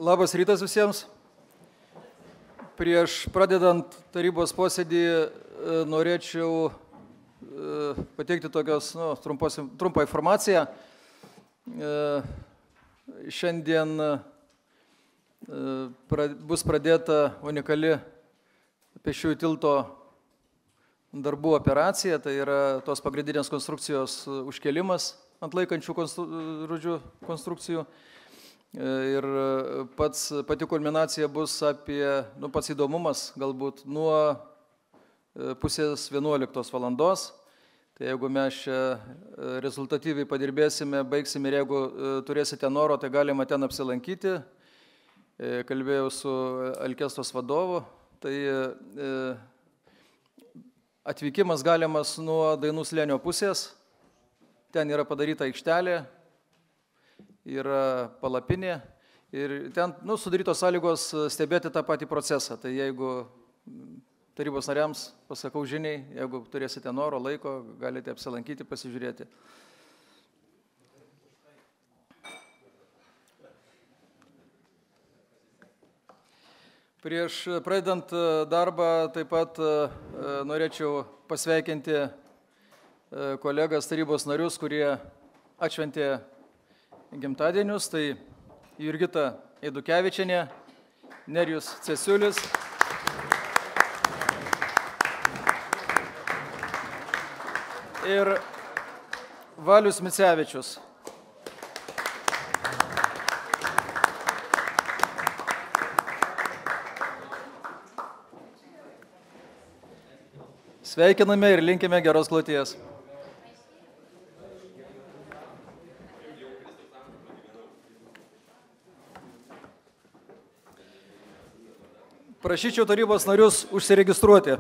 Labas rytas visiems. Prieš pradedant tarybos posėdį norėčiau pateikti tokios trumpą informaciją. Šiandien bus pradėta unikali pėsčiųjų tilto darbų operacija, tai yra tos pagrindinės konstrukcijos užkėlimas ant laikančių konstrukcijų. Ir pati kulminacija bus apie, pats įdomumas galbūt nuo 10:30 valandos. Tai jeigu mes čia rezultatyviai padirbėsime, baigsime ir jeigu turėsite noro, tai galima ten apsilankyti. Kalbėjau su Alkestos vadovu, tai atvykimas galimas nuo Dainų slėnio pusės. Ten yra padaryta aikštelė, yra palapinė ir ten sudarytos sąlygos stebėti tą patį procesą. Tai jeigu tarybos nariams pasakau žiniai, jeigu turėsite noro, laiko, galite apsilankyti, pasižiūrėti. Prieš pradedant darbą taip pat norėčiau pasveikinti kolegas tarybos narius, kurie atšventė gimtadienius. Tai Jurgita Eidukevičienė, Nerijus Cesiulis ir Valius Micevičius. Sveikiname ir linkime geros kloties. Prašyčiau tarybos narius užsiregistruoti.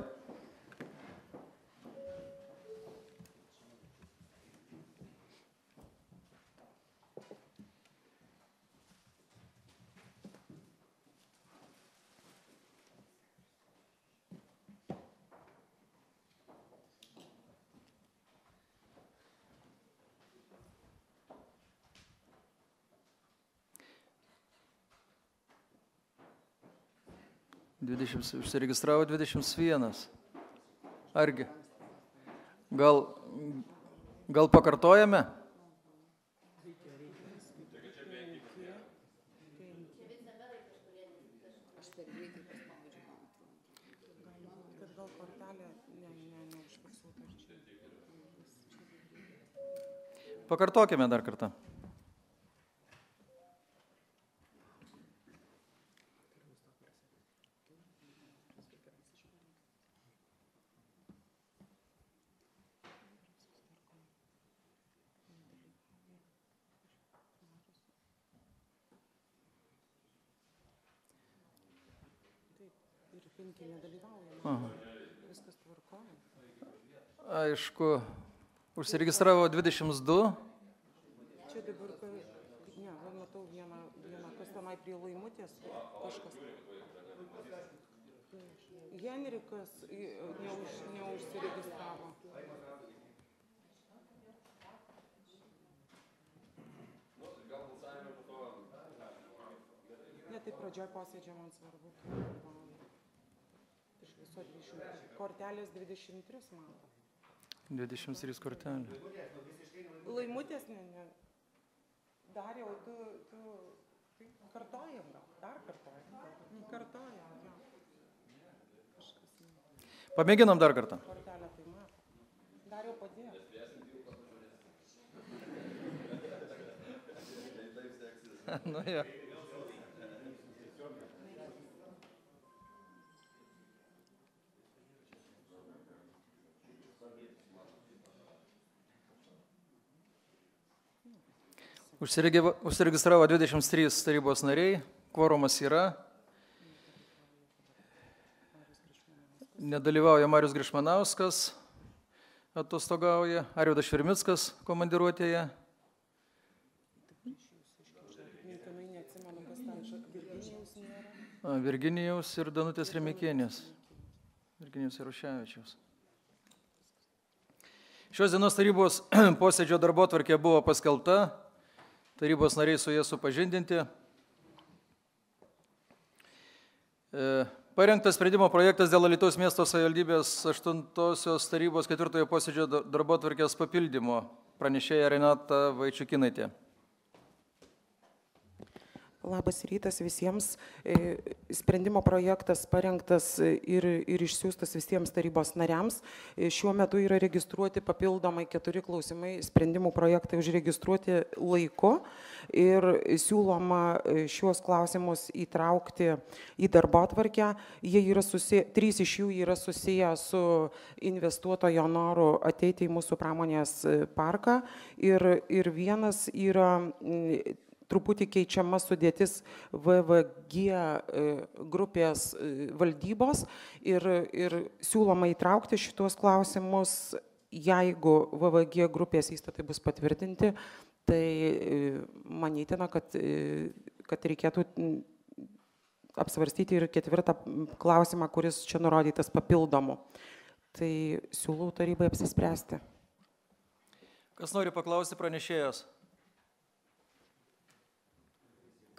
Užsiregistravo 21. Argi? Gal pakartojame? Pakartokime dar kartą. Viskas tvarkoja. Aišku, užsiregistravo 22. Čia dabar, matau vieną, kas tenai prie laimutės, kažkas. Henrikas neužsiregistravo. Ne, tai pradžioj posėdžio man svarbu. Kortelės 23 mato. 23 kortelė. Laimutės, ne. Dariau, tu kartojam gal? Dar kartojam? Kartojam, jo. Pamėginam dar kartą. Kortelę tai mato. Dariau, padėjo. Nu, jo. Užsiregistravo 23 tarybos nariai, kvorumas yra. Nedalyvauja Marius Grišmanauskas, atostogauja, Arvydas Švermickas komandiruotėje. Virginijaus ir Danutės Remeikienės. Virginijaus Jaruševičiaus. Šios dienos tarybos posėdžio darbotvarkė buvo paskelbta. Tarybos nariai su jie supažindinti. Parengtas sprendimo projektas dėl Alytaus miesto savivaldybės 8-osios tarybos 4 posėdžio darbotvarkės papildymo. Pranešėja Renata Vaičiukinaitė. Labas rytas visiems. Sprendimo projektas parengtas ir išsiųstas visiems tarybos nariams. Šiuo metu yra registruoti papildomai 4 klausimai, sprendimų projektai užregistruoti laiku ir siūloma šiuos klausimus įtraukti į darbotvarkę. 3 iš jų yra susiję su investuotojo noru ateiti į mūsų pramonės parką ir vienas yra truputį keičiama sudėtis VVG grupės valdybos ir siūloma įtraukti šitos klausimus, jeigu VVG grupės įstatai bus patvirtinti, tai manytina, kad reikėtų apsvarstyti ir 4 klausimą, kuris čia nurodytas papildomu. Tai siūlau tarybai apsispręsti. Kas nori paklausti pranešėjos?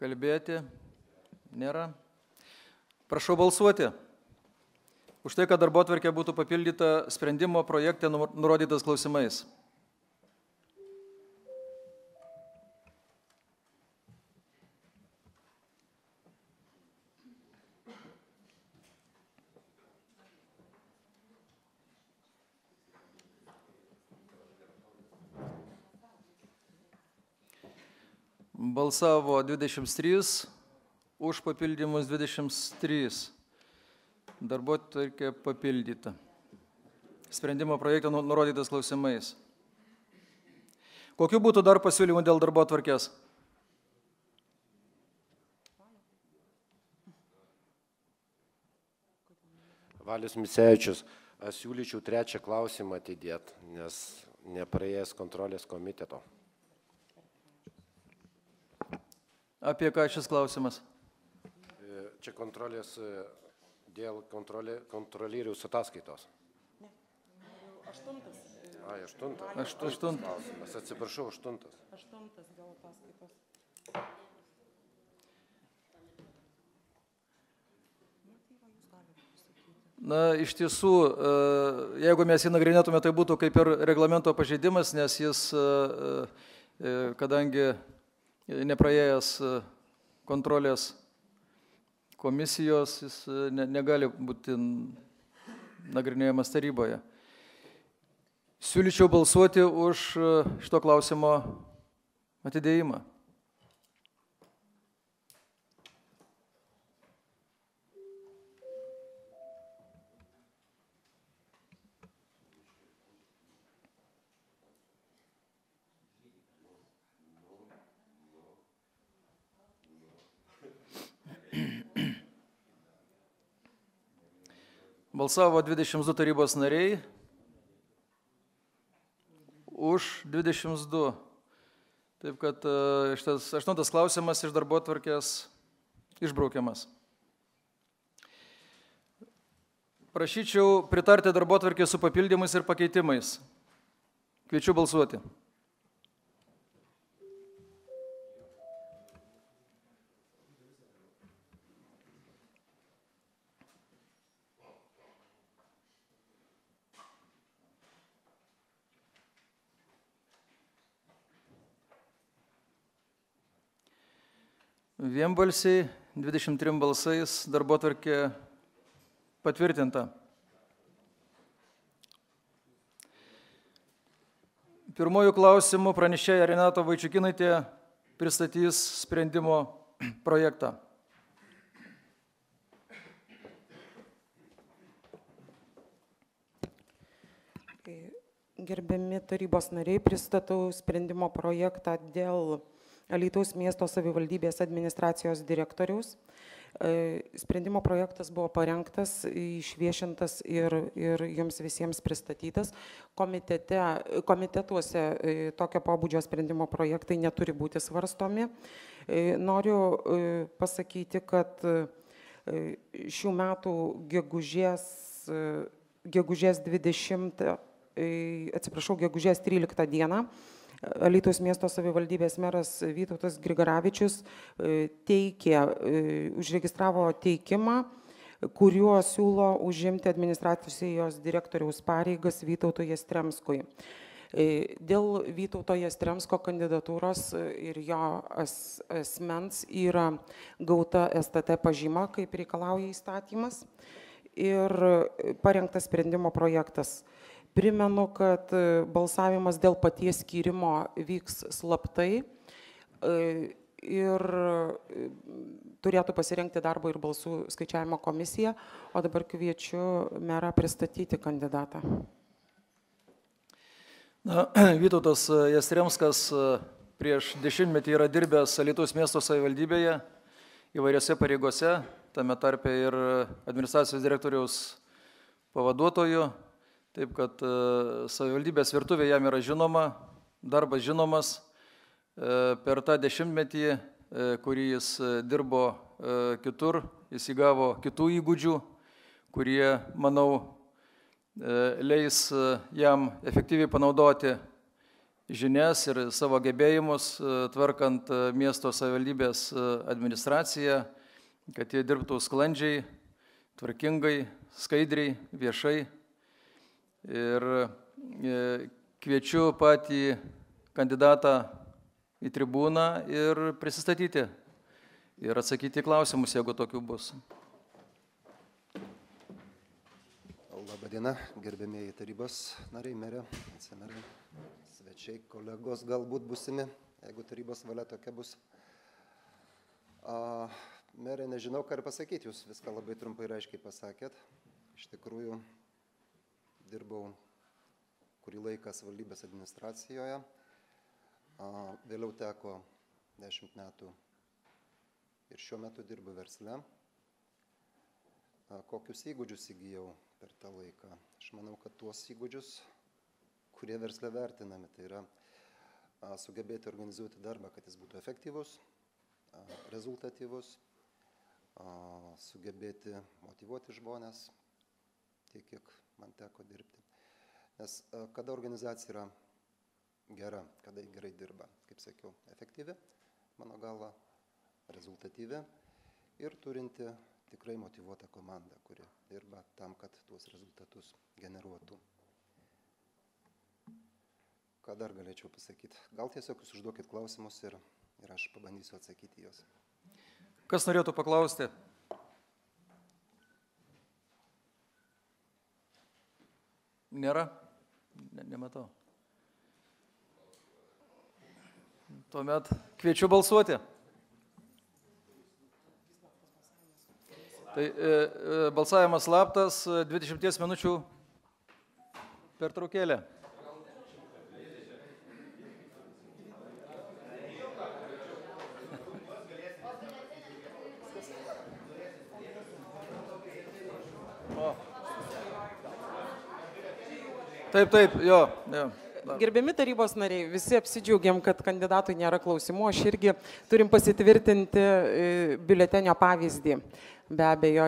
Kalbėti? Nėra. Prašau balsuoti. Už tai, kad darbotvarkė būtų papildyta sprendimo projekte nurodytas klausimais. Balsavo 23, už papildymus 23. Darbotvarkė papildyta. Sprendimo projekte nurodytas klausimais. Kokių būtų dar pasiūlymų dėl darbotvarkės? Valius Misevičius, aš siūlyčiau 3 klausimą atidėti, nes nepraėjęs kontrolės komiteto. Apie ką šis klausimas? Čia kontrolės dėl kontrolieriaus ataskaitos. Ne, 8. Ai, 8. 8. Klausimas, atsiprašau, 8. 8 dėl ataskaitos. Na, iš tiesų, jeigu mes jį nagrinėtume, tai būtų kaip ir reglamento pažeidimas, nes jis, kadangi nepraėjęs kontrolės komisijos, jis negali būti nagrinėjamas taryboje. Siūlyčiau balsuoti už šito klausimo atidėjimą. Balsavo 22 tarybos nariai, už 22. Taip kad šitas 8 klausimas iš darbotvarkės išbraukiamas. Prašyčiau pritarti darbotvarkės su papildymais ir pakeitimais. Kviečiu balsuoti. Vienbalsiai, 23 balsais darbotvarkė patvirtinta. Pirmojų klausimų pranešėja Renata Vaičiukinaitė pristatys sprendimo projektą. Gerbiami tarybos nariai, pristatau sprendimo projektą dėl Alytaus miesto savivaldybės administracijos direktoriaus. Sprendimo projektas buvo parengtas, išviešintas ir jums visiems pristatytas. Komitetuose tokio pobūdžio sprendimo projektai neturi būti svarstomi. Noriu pasakyti, kad šių metų gegužės 13 dieną Alytaus miesto savivaldybės meras Vytautas Grigaravičius užregistravo teikimą kuriuo siūlo užimti administracijos direktoriaus pareigas Vytautui Jastremskui. Dėl Vytauto Jastremsko kandidatūros ir jo asmens yra gauta STT pažyma, kaip reikalauja įstatymas, ir parengtas sprendimo projektas. Primenu, kad balsavimas dėl paties skyrimo vyks slaptai ir turėtų pasirengti darbo ir balsų skaičiavimo komisiją, o dabar kviečiu merą pristatyti kandidatą. Na, Vytautas Jastremskas prieš 10 metį yra dirbęs Alytaus miesto savivaldybėje įvairiose pareigose, tame tarpe ir administracijos direktoriaus pavaduotojų, taip kad savivaldybės virtuvė jam yra žinoma, darbas žinomas. Per tą 10 metį, kurį jis dirbo kitur, jis įgavo kitų įgūdžių, kurie, manau, leis jam efektyviai panaudoti žinias ir savo gebėjimus, tvarkant miesto savivaldybės administraciją, kad jie dirbtų sklandžiai, tvarkingai, skaidriai, viešai. Ir kviečiu patį kandidatą į tribūną ir prisistatyti ir atsakyti klausimus, jeigu tokių bus. Labadiena, gerbėmėjai tarybos nariai, merė, vicemerė, svečiai, kolegos galbūt būsimi, jeigu tarybos valia tokia bus. Merė, nežinau, ką ir pasakyti, jūs viską labai trumpai ir aiškiai pasakėt. Iš tikrųjų, dirbau kurį laiką savivaldybės administracijoje, vėliau teko 10 metų ir šiuo metu dirbu versle. Kokius įgūdžius įgyjau per tą laiką? Aš manau, kad tuos įgūdžius, kurie versle vertinami, tai yra sugebėti organizuoti darbą, kad jis būtų efektyvus, rezultatyvus, sugebėti motyvuoti žmonės, tiek, kiek man teko dirbti. Nes kada organizacija yra gera, kada gerai dirba, kaip sakiau, efektyvi, mano galva, rezultatyvi ir turinti tikrai motyvuotą komandą, kuri dirba tam, kad tuos rezultatus generuotų. Ką dar galėčiau pasakyti? Gal tiesiog jūs užduokit klausimus ir aš pabandysiu atsakyti juos. Kas norėtų paklausti? Nėra? Nematau. Tuomet kviečiu balsuoti. Tai balsavimas slaptas, 20 minučių pertraukėlė. Taip, jo. Gerbiami tarybos nariai, visi apsidžiaugiam, kad kandidatui nėra klausimų, aš irgi turim pasitvirtinti biuletenio pavyzdį, be abejo,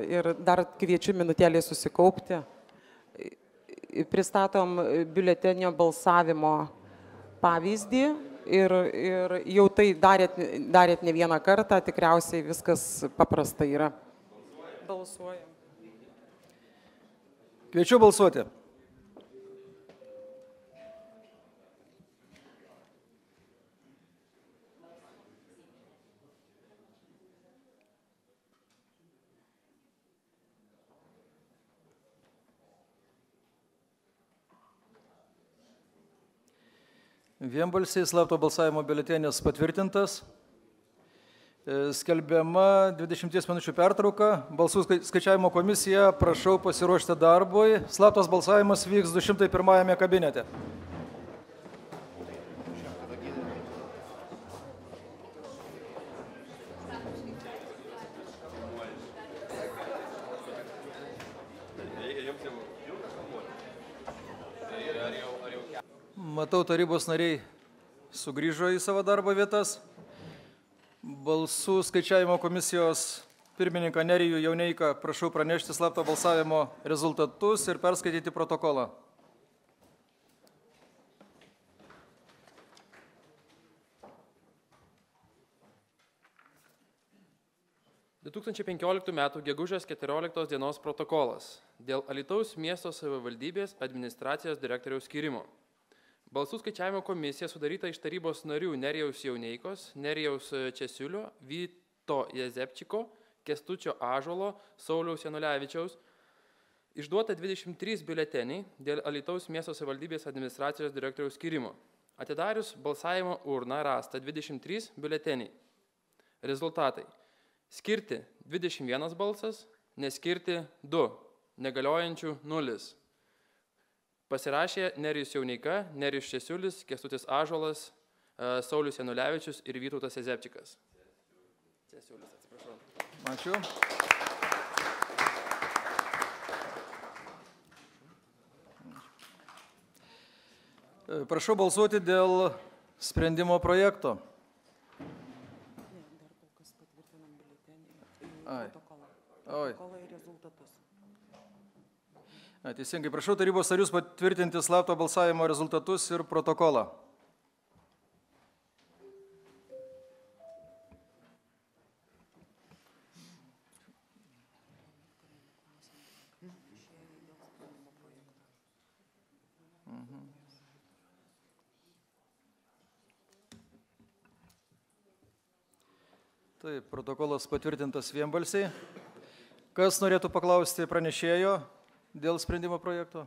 ir dar kviečiu minutėlį susikaupti. Pristatom biuletenio balsavimo pavyzdį ir jau tai darėt ne vieną kartą, tikriausiai viskas paprasta yra. Balsuojam. Kviečiu balsuoti. Vienbalsiai slapto balsavimo biuletenis patvirtintas. Skelbiama 20 minučių pertrauka. Balsų skaičiavimo komisija, prašau pasiruošti darbui. Slaptas balsavimas vyks 201 kabinete. Matau, tarybos nariai sugrįžo į savo darbo vietas. Balsų skaičiavimo komisijos pirmininką Nerijų Jauneiką prašau pranešti slapto balsavimo rezultatus ir perskaityti protokolą. 2015 m. gegužės 14 dienos protokolas dėl Alytaus miesto savivaldybės administracijos direktoriaus skyrimo. Balsų skaičiavimo komisija sudaryta iš tarybos narių Nerijaus Jauneikos, Nerijaus Česiulio, Vyto Jezepčiko, Kęstučio Ąžuolo, Sauliaus Janulevičiaus. Išduota 23 biuleteniai dėl Alytaus miesto savivaldybės administracijos direktoriaus skyrimo. Atidarius balsavimo urną rasta 23 biuleteniai. Rezultatai. Skirti 21 balsas, neskirti 2, negaliojančių 0. Pasirašė Nerijus Jauneika, Nerijus Česiulis, Kęstutis Ąžuolas, Saulius Janulevičius ir Vytautas Jezepčikas. Česiulis, atsiprašau. Ačiū. Prašau balsuoti dėl sprendimo projekto. Teisingai, prašau tarybos narius patvirtinti slapto balsavimo rezultatus ir protokolą. Taip, protokolas patvirtintas vienbalsiai. Kas norėtų paklausti pranešėjo dėl sprendimo projekto?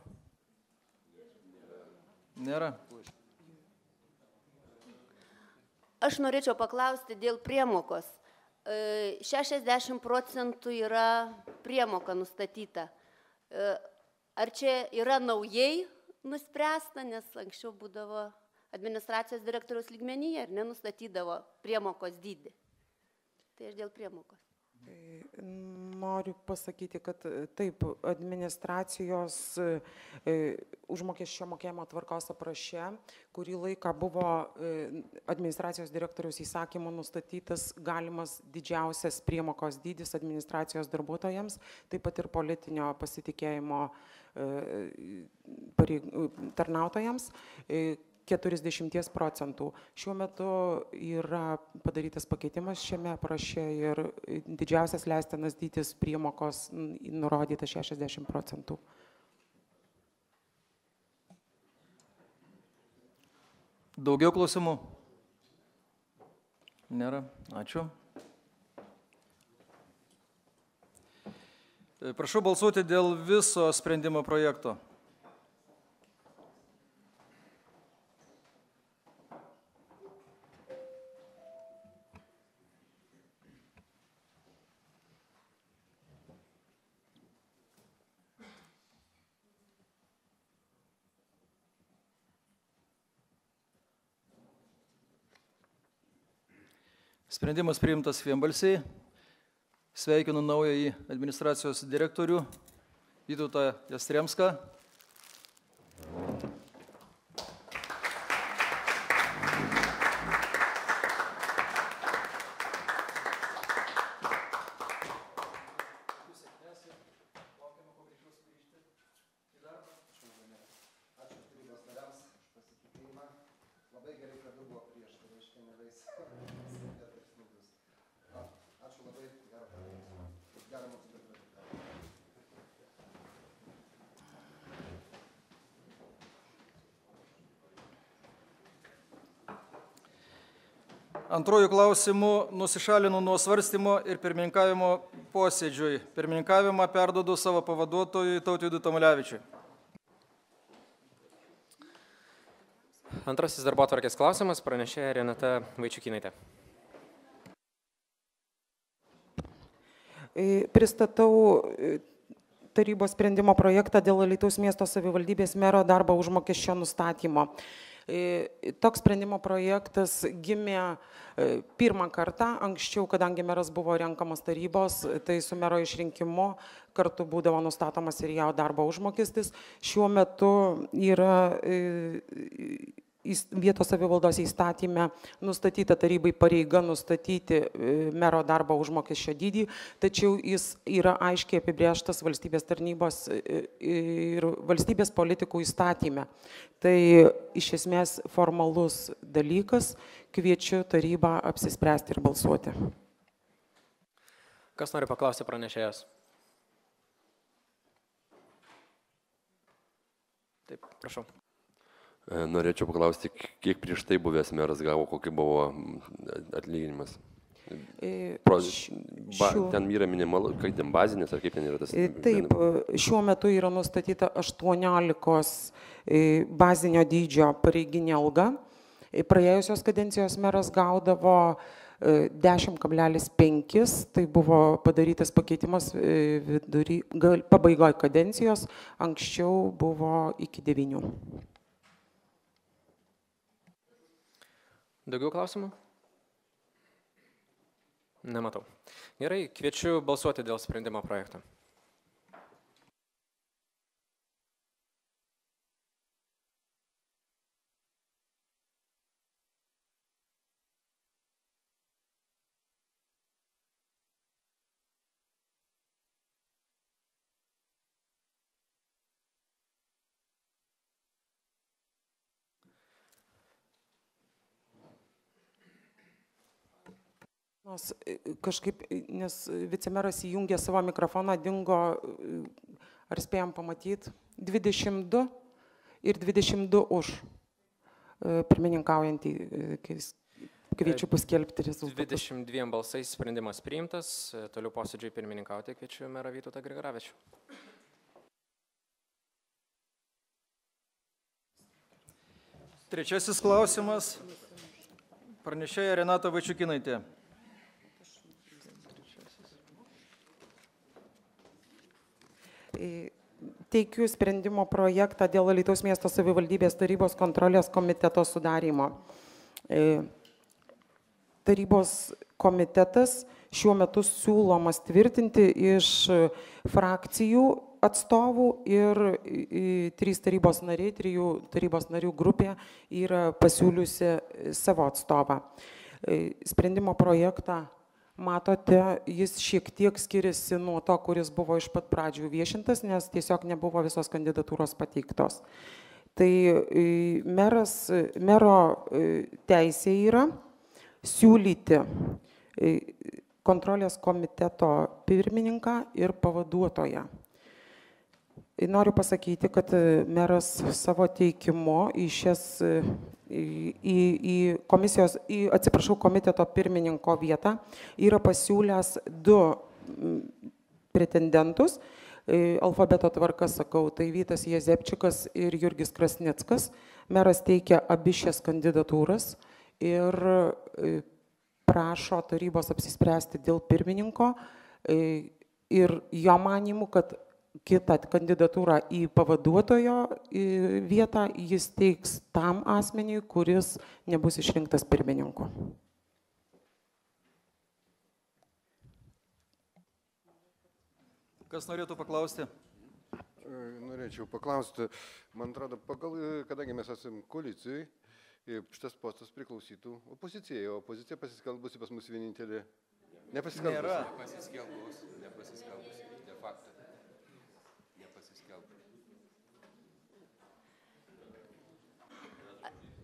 Nėra. Aš norėčiau paklausti dėl priemokos. 60% yra priemoka nustatyta. Ar čia yra naujai nuspręsta, nes anksčiau būdavo administracijos direktoriaus lygmenyje ir nenustatydavo priemokos dydį? Tai aš dėl priemokos. Noriu pasakyti, kad taip, administracijos užmokesčio mokėjimo tvarkos apraše, kurį laiką buvo administracijos direktoriaus įsakymu nustatytas galimas didžiausias priemokos dydis administracijos darbuotojams, taip pat ir politinio pasitikėjimo tarnautojams. 40%. Šiuo metu yra padarytas pakeitimas šiame apraše ir didžiausias leistinas dydis priemokos nurodyta 60%. Daugiau klausimų? Nėra. Ačiū. Prašau balsuoti dėl viso sprendimo projekto. Sprendimas priimtas vienbalsiai. Sveikinu naująjį administracijos direktorių Vytautą Jastremską. Antrojų klausimų nusišalinu nuo svarstymo ir pirmininkavimo posėdžiui. Pirmininkavimą perduodu savo pavaduotojui Tautvydui Tamulevičiui. Antrasis darbotvarkės klausimas pranešėja Renata Vaičiukinaitė. Pristatau tarybos sprendimo projektą dėl Alytaus miesto savivaldybės mero darbo užmokesčio nustatymo. Toks sprendimo projektas gimė pirmą kartą, anksčiau, kadangi meras buvo renkamas tarybos, tai su mero išrinkimu kartu būdavo nustatomas ir jo darbo užmokestis. Šiuo metu yra vietos savivaldos įstatyme nustatyta tarybai pareiga nustatyti mero darbo užmokesčio dydį, tačiau jis yra aiškiai apibrėžtas valstybės tarnybos ir valstybės politikų įstatyme. Tai iš esmės formalus dalykas, kviečiu tarybą apsispręsti ir balsuoti. Kas nori paklausti pranešėjas? Taip, prašau. Norėčiau paklausti, kiek prieš tai buvęs meras gavo, kokį buvo atlyginimas? Ten yra minimalus, kaip ten bazinis, ar kaip ten yra tas? Taip, šiuo metu yra nustatyta 18 bazinio dydžio pareiginė alga. Praėjusios kadencijos meras gaudavo 10,5, tai buvo padarytas pakeitimas pabaigoje kadencijos, anksčiau buvo iki 9. Daugiau klausimų? Nematau. Gerai, kviečiu balsuoti dėl sprendimo projekto. Kažkaip, nes vicemeras įjungė savo mikrofoną, dingo, ar spėjom pamatyti, 22 ir 22 už pirmininkaujantį, kviečiu paskelbti rezultatus. 22 balsais sprendimas priimtas, toliau posėdžiai pirmininkauti, kviečiu merą Vytautą Grigaravičių. Trečiasis klausimas. Pranešėja Renata Vaičiukinaitė. Teikiu sprendimo projektą dėl Alytaus miesto savivaldybės tarybos kontrolės komiteto sudarymo. Tarybos komitetas šiuo metu siūlomas tvirtinti iš frakcijų atstovų ir 3 tarybos nariai, 3 tarybos narių grupė yra pasiūliusi savo atstovą. Sprendimo projektą matote, jis šiek tiek skiriasi nuo to, kuris buvo iš pat pradžių viešintas, nes tiesiog nebuvo visos kandidatūros pateiktos. Tai mero teisė yra siūlyti kontrolės komiteto pirmininką ir pavaduotoją. Noriu pasakyti, kad meras savo teikimu komiteto pirmininko vietą yra pasiūlęs 2 pretendentus, alfabeto tvarka sakau, tai Vytas Jezepčikas ir Jurgis Krasnickas. Meras teikia abi šias kandidatūras ir prašo tarybos apsispręsti dėl pirmininko ir jo manymų, kad kitą kandidatūrą į pavaduotojo vietą jis teiks tam asmeniui, kuris nebus išrinktas pirmininku. Kas norėtų paklausti? Norėčiau paklausti, man atrodo, kadangi mes esame koalicijoje, šitas postas priklausytų opozicijai, o opozicija pasiskelbusi pas mus vienintelė nepasiskelbusi. Nėra. Nepasiskelbusi, de facto.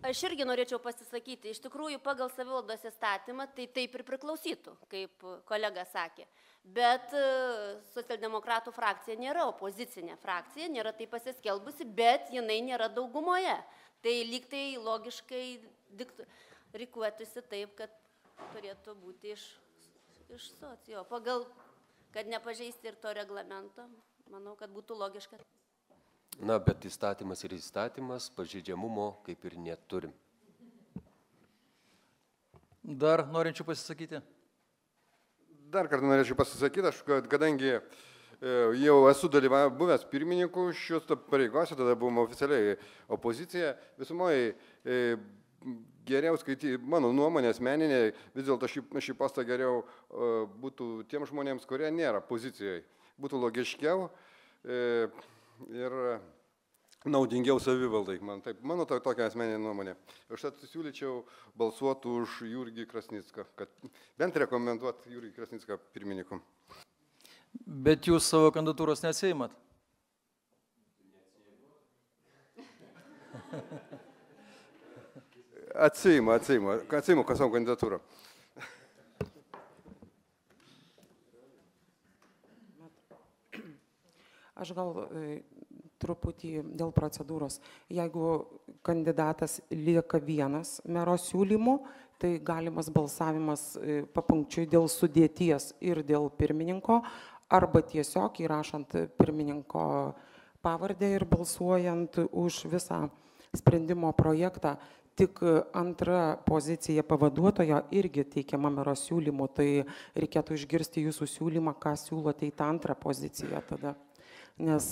Aš irgi norėčiau pasisakyti. Iš tikrųjų, pagal savivaldos įstatymą tai taip ir priklausytų, kaip kolega sakė. Bet socialdemokratų frakcija nėra opozicinė frakcija, nėra tai pasiskelbusi, bet jinai nėra daugumoje. Tai lyg tai logiškai rikuotųsi taip, kad turėtų būti iš socijo. Pagal, kad nepažeisti ir to reglamento, manau, kad būtų logiška. Na, bet įstatymas ir įstatymas, pažeidžiamumo kaip ir neturim. Dar norinčių pasisakyti? Dar kartą norėčiau pasisakyti, aš kadangi jau esu buvęs pirmininku šios pareigose, tada buvome oficialiai opozicija, visumoje geriau skaityti, mano nuomonė asmeninė, vis dėlto šį postą geriau būtų tiem žmonėms, kurie nėra pozicijoje. Būtų logiškiau ir naudingiau savivaldai. Mano tokia asmeninė nuomonė. Aš atsisiūlyčiau balsuoti už Jurgį Krasnicką, kad bent rekomenduoti Jurgį Krasnicką pirmininku. Bet jūs savo kandidatūros neatsiimat? Atsiimu savo kandidatūrą. Aš gal truputį dėl procedūros. Jeigu kandidatas lieka vienas mero siūlymu, tai galimas balsavimas papunkčiui dėl sudėties ir dėl pirmininko, arba tiesiog įrašant pirmininko pavardę ir balsuojant už visą sprendimo projektą. Tik antra pozicija pavaduotojo irgi teikiama mero siūlymu, tai reikėtų išgirsti jūsų siūlymą, ką siūlote į tą antrą poziciją tada. Nes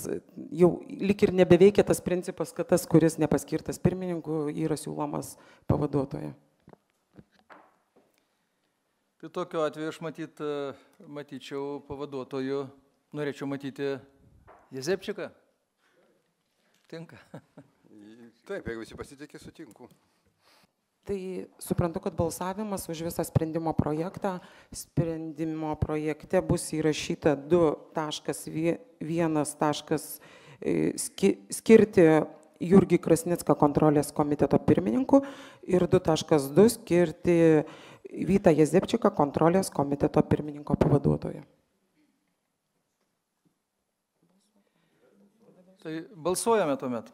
jau lik ir nebeveikia tas principas, kad tas, kuris nepaskirtas pirmininku, yra siūlomas pavaduotojo. Tai tokiu atveju aš matyčiau pavaduotojų, norėčiau matyti Jezepčiką. Tinka. Taip, jeigu visi pasitikė, sutinku. Tai suprantu, kad balsavimas už visą sprendimo projektą, sprendimo projekte bus įrašyta 2.1. Skirti Jurgį Krasnicką kontrolės komiteto pirmininku ir 2.2 skirti Vytą Jezepčiką kontrolės komiteto pirmininko pavaduotoją. Tai balsuojame tuomet.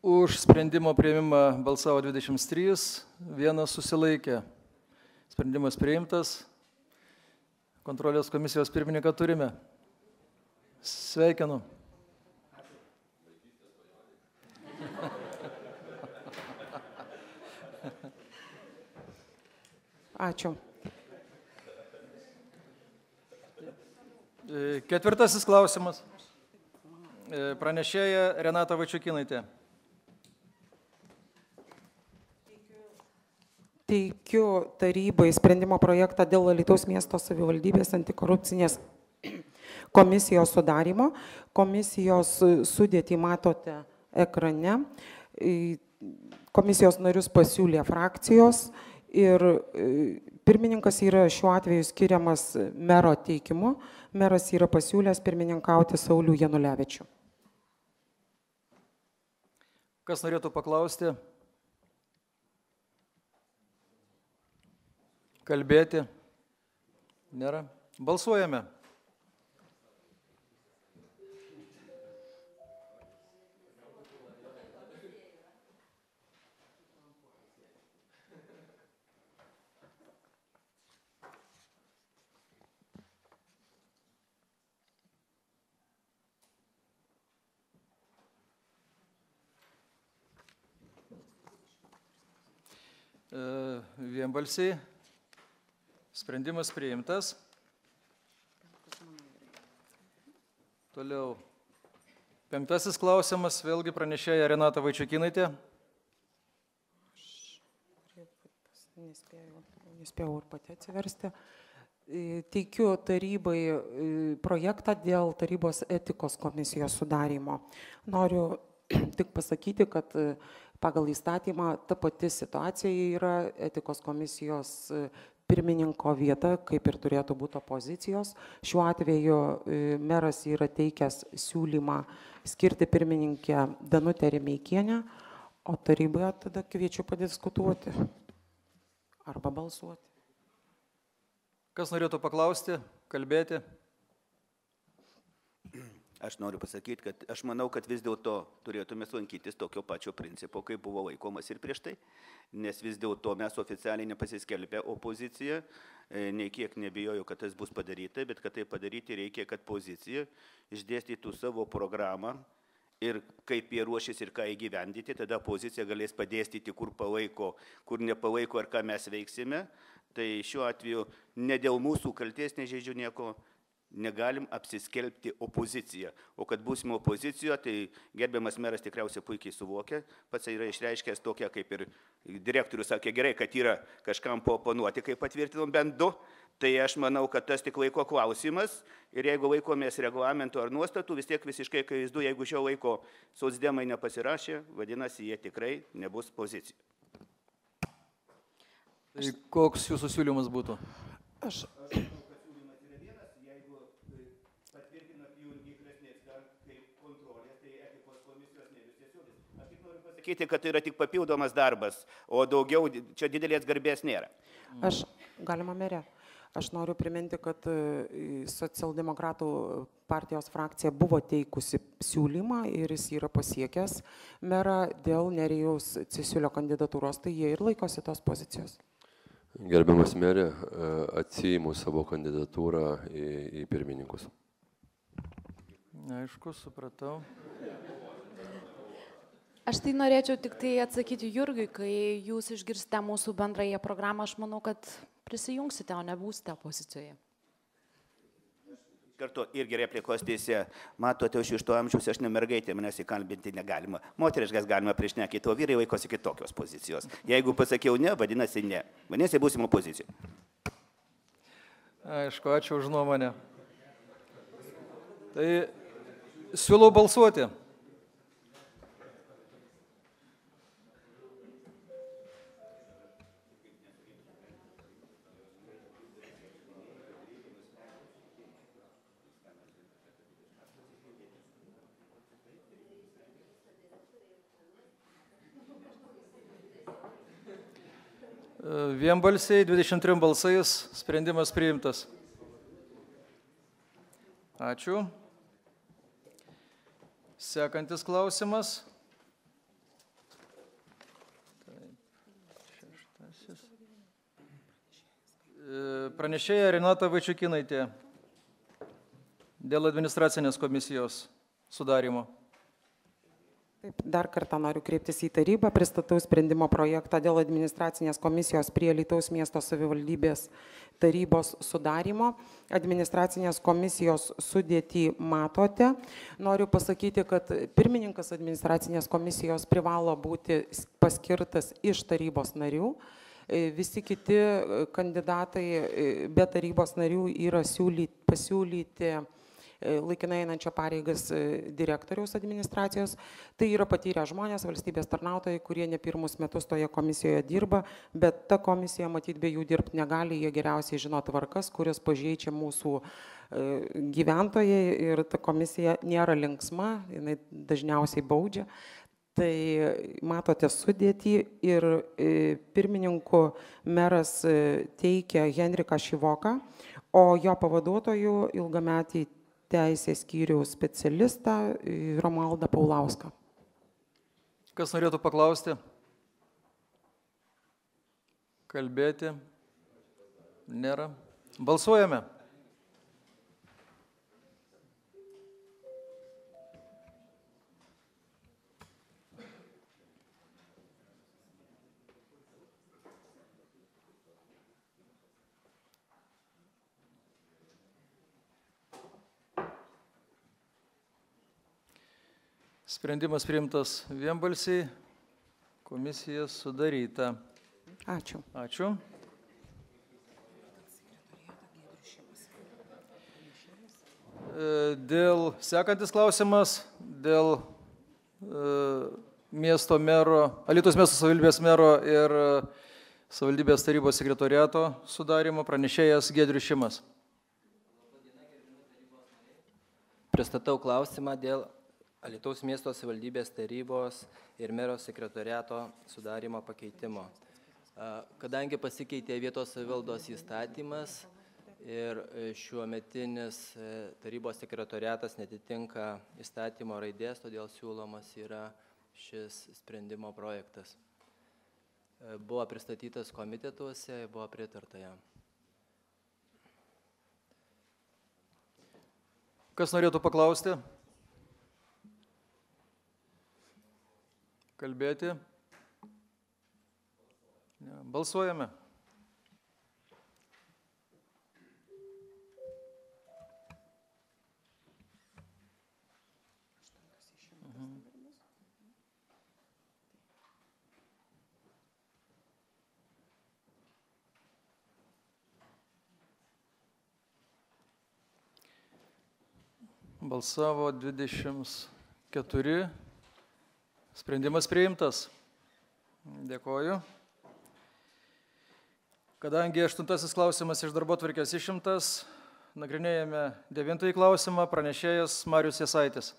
Už sprendimo priėmimą balsavo 23, vienas susilaikė. Sprendimas priimtas. Kontrolės komisijos pirmininką turime. Sveikinu. Ačiū. Ketvirtasis klausimas. Pranešėja Renata Vaičiukinaitė. Teikiu tarybai sprendimo projektą dėl Alytaus miesto savivaldybės antikorupcinės komisijos sudarymo. Komisijos sudėtį matote ekrane. Komisijos narius pasiūlė frakcijos ir pirmininkas yra šiuo atveju skiriamas mero teikimu. Meras yra pasiūlęs pirmininkauti Saulių Janulevičių. Kas norėtų paklausti? Kalbėti? Nėra. Balsuojame. Vienbalsiai. Sprendimas priimtas. Toliau. Penktasis klausimas, vėlgi pranešėja Renata Vaičiukinaitė. Nespėjau ir pati atsiversti. Teikiu tarybai projektą dėl tarybos etikos komisijos sudarymo. Noriu tik pasakyti, kad pagal įstatymą ta pati situacija yra etikos komisijos pirmininko vieta, kaip ir turėtų būti opozicijos. Šiuo atveju meras yra teikęs siūlymą skirti pirmininkę Danutę Remeikienę, o taryboje tada kviečiu padiskutuoti arba balsuoti. Kas norėtų paklausti, kalbėti? Aš noriu pasakyti, kad aš manau, kad vis dėlto turėtume lankytis tokio pačio principo, kaip buvo laikomas ir prieš tai, nes vis dėlto mes oficialiai nepasiskelbė opoziciją, nei kiek nebijoju, kad tas bus padaryta, bet kad tai padaryti reikia, kad pozicija išdėstytų savo programą ir kaip jie ruošis ir ką įgyvendyti, tada pozicija galės padėstyti, kur palaiko, kur nepalaiko ir ką mes veiksime. Tai šiuo atveju ne dėl mūsų kalties nežeidžiu nieko, negalim apsiskelbti opoziciją. O kad būsime opozicijoje, tai gerbiamas meras tikriausiai puikiai suvokia, pats yra išreiškęs tokią, kaip ir direktorius sakė, gerai, kad yra kažkam pooponuoti, kaip patvirtinom bent 2, tai aš manau, kad tas tik laiko klausimas ir jeigu laikomės reglamento ar nuostatų, vis tiek visiškai akivaizdu, jeigu šio laiko socdemai nepasirašė, vadinasi, jie tikrai nebus pozicija. Tai koks jūsų siūlymas būtų? Aš sakyti, kad tai yra tik papildomas darbas, o daugiau čia didelės garbės nėra. Aš, galima merė, aš noriu priminti, kad socialdemokratų partijos frakcija buvo teikusi siūlymą ir jis yra pasiekęs merą dėl Nerijaus Cesiulio kandidatūros, tai jie ir laikosi tos pozicijos. Gerbiamas merė, atsiimu savo kandidatūrą į pirmininkus. Aišku, supratau. Aš tai norėčiau tik tai atsakyti Jurgiui, kai jūs išgirsite mūsų bendrąją programą, aš manau, kad prisijungsite, o nebūsite opozicijoje. Kartu irgi replikos teisė. Matote, iš to amžiaus aš ne mergaitė, manęs įkalbinti negalima. Moteriškas galima priešnekyti, o vyrai laikosi kitokios pozicijos. Jeigu pasakiau ne, vadinasi ne. Vadinasi, būsim opozicijoje. Aišku, ačiū už nuomonę. Tai siūlau balsuoti. Vienbalsiai, 23 balsais, sprendimas priimtas. Ačiū. Sekantis klausimas. Pranešėja Renata Vaičiukinaitė dėl administracinės komisijos sudarimo. Taip, dar kartą noriu kreiptis į tarybą, pristatau sprendimo projektą dėl administracinės komisijos prie Alytaus miesto savivaldybės tarybos sudarimo. Administracinės komisijos sudėtį matote. Noriu pasakyti, kad pirmininkas administracinės komisijos privalo būti paskirtas iš tarybos narių. Visi kiti kandidatai be tarybos narių yra pasiūlyti laikinai einančio pareigas direktoriaus administracijos. Tai yra patyrę žmonės, valstybės tarnautojai, kurie ne pirmus metus toje komisijoje dirba, bet ta komisija matyt be jų dirbti negali, jie geriausiai žino tvarkas, kurias pažeidžia mūsų gyventojai ir ta komisija nėra linksma, jinai dažniausiai baudžia. Tai matote sudėtį ir pirmininku meras teikia Henriką Šivoką, o jo pavaduotojų ilgametį teisės skyriaus specialistą Romualdą Paulauską. Kas norėtų paklausti? Kalbėti? Nėra. Balsuojame. Sprendimas priimtas vienbalsiai, komisija sudaryta. Ačiū. Ačiū. Dėl sekantis klausimas, dėl miesto mero, Alytaus miesto savivaldybės mero ir savivaldybės tarybos sekretoriato sudarimo, pranešėjas Giedrius Šimas. Pristatau klausimą dėl Alytaus miesto savivaldybės tarybos ir mero sekretoriato sudarimo pakeitimo. Kadangi pasikeitė vietos savivaldos įstatymas ir šiuo metinis tarybos sekretoriatas netitinka įstatymo raidės, todėl siūlomas yra šis sprendimo projektas. Buvo pristatytas komitetuose, buvo pritarta jam. Kas norėtų paklausti? Kalbėti? Balsuojame. Balsavo 24. Sprendimas priimtas. Dėkoju. Kadangi 8 klausimas iš darbotvarkės išimtas, nagrinėjame 9 klausimą, pranešėjas Marius Jasaitis.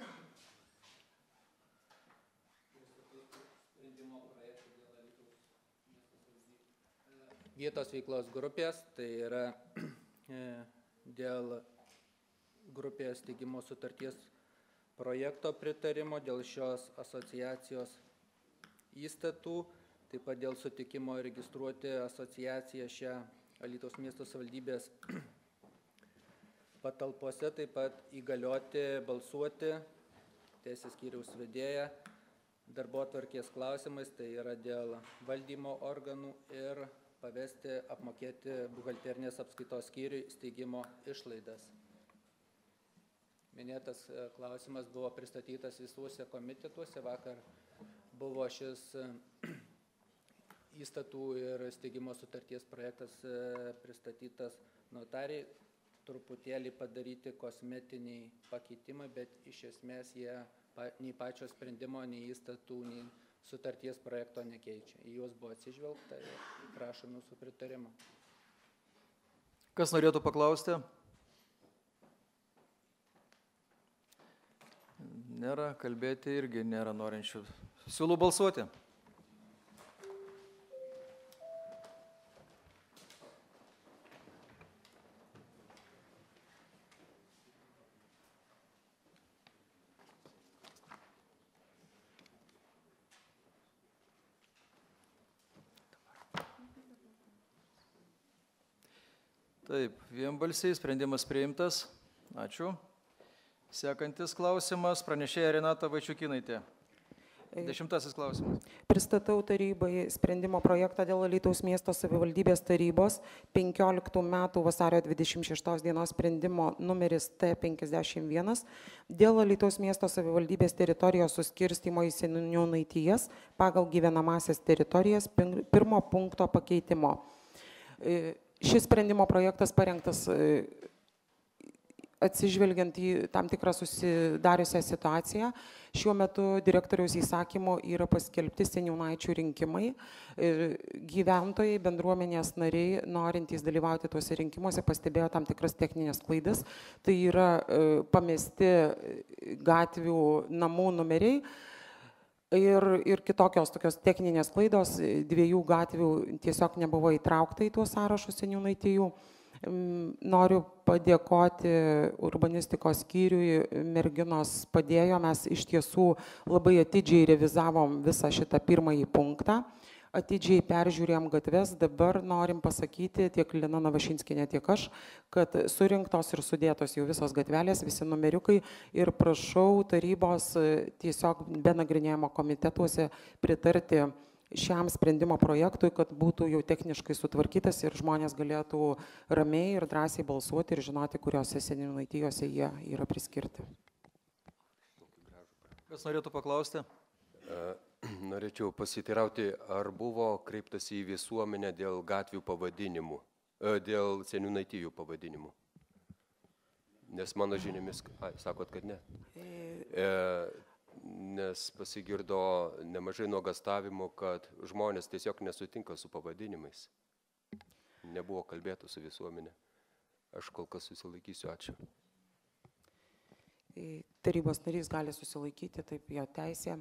Vietos veiklos grupės, tai yra dėl grupės steigimo sutarties projekto pritarimo, dėl šios asociacijos įstatų, taip pat dėl sutikimo registruoti asociaciją šią Alytaus miesto savivaldybės patalpose, taip pat įgalioti balsuoti teisės skyriaus vedėją darbotvarkės klausimais, tai yra dėl valdymo organų ir pavesti apmokėti buhalterinės apskaitos skyriui steigimo išlaidas. Minėtas klausimas buvo pristatytas visuose komitetuose. Vakar buvo šis įstatų ir steigimo sutarties projektas pristatytas notariai. Truputėlį padaryti kosmetiniai pakeitimai, bet iš esmės jie nei pačio sprendimo, nei įstatų, nei sutarties projekto nekeičia. Į juos buvo atsižvelgta ir prašom jūsų pritarimo. Kas norėtų paklausti? Nėra, kalbėti irgi nėra norinčių. Siūlau balsuoti. Taip, vienbalsiai sprendimas priimtas. Ačiū. Sekantis klausimas, pranešėja Renata Vaičiukinaitė. 10 klausimas. Pristatau tarybai sprendimo projektą dėl Alytaus miesto savivaldybės tarybos 15 metų vasario 26 dienos sprendimo numeris T51 dėl Alytaus miesto savivaldybės teritorijos suskirstymo į seniūnaitijas pagal gyvenamąsias teritorijas pirmo punkto pakeitimo. Šis sprendimo projektas parengtas atsižvelgiant į tam tikrą susidariusią situaciją. Šiuo metu direktoriaus įsakymu yra paskelbti seniūnaičių rinkimai. Gyventojai, bendruomenės nariai, norintys dalyvauti tuose rinkimuose, pastebėjo tam tikras techninės klaidas. Tai yra pamesti gatvių namų numeriai ir kitokios tokios techninės klaidos. 2 gatvių tiesiog nebuvo įtraukta į tuos sąrašus seniūnaitijų. Noriu padėkoti urbanistikos skyriui, merginos padėjo, mes iš tiesų labai atidžiai revizavom visą šitą pirmąjį punktą, atidžiai peržiūrėjom gatves, dabar norim pasakyti tiek Lina Navašinskinė, tiek aš, kad surinktos ir sudėtos jau visos gatvelės, visi numeriukai ir prašau tarybos tiesiog be nagrinėjimo komitetuose pritarti šiam sprendimo projektui, kad būtų jau techniškai sutvarkytas ir žmonės galėtų ramiai ir drąsiai balsuoti ir žinoti, kuriuose seniūnaitijose jie yra priskirti. Kas norėtų paklausti? Norėčiau pasiteirauti, ar buvo kreiptas į visuomenę dėl gatvių pavadinimų, dėl seniūnaitijų pavadinimų? Nes mano žiniomis, sakot, kad ne. Nes pasigirdo nemažai nuogastavimų, kad žmonės tiesiog nesutinka su pavadinimais. Nebuvo kalbėta su visuomenė. Aš kol kas susilaikysiu. Ačiū. Tarybos narys gali susilaikyti, taip jo teisė.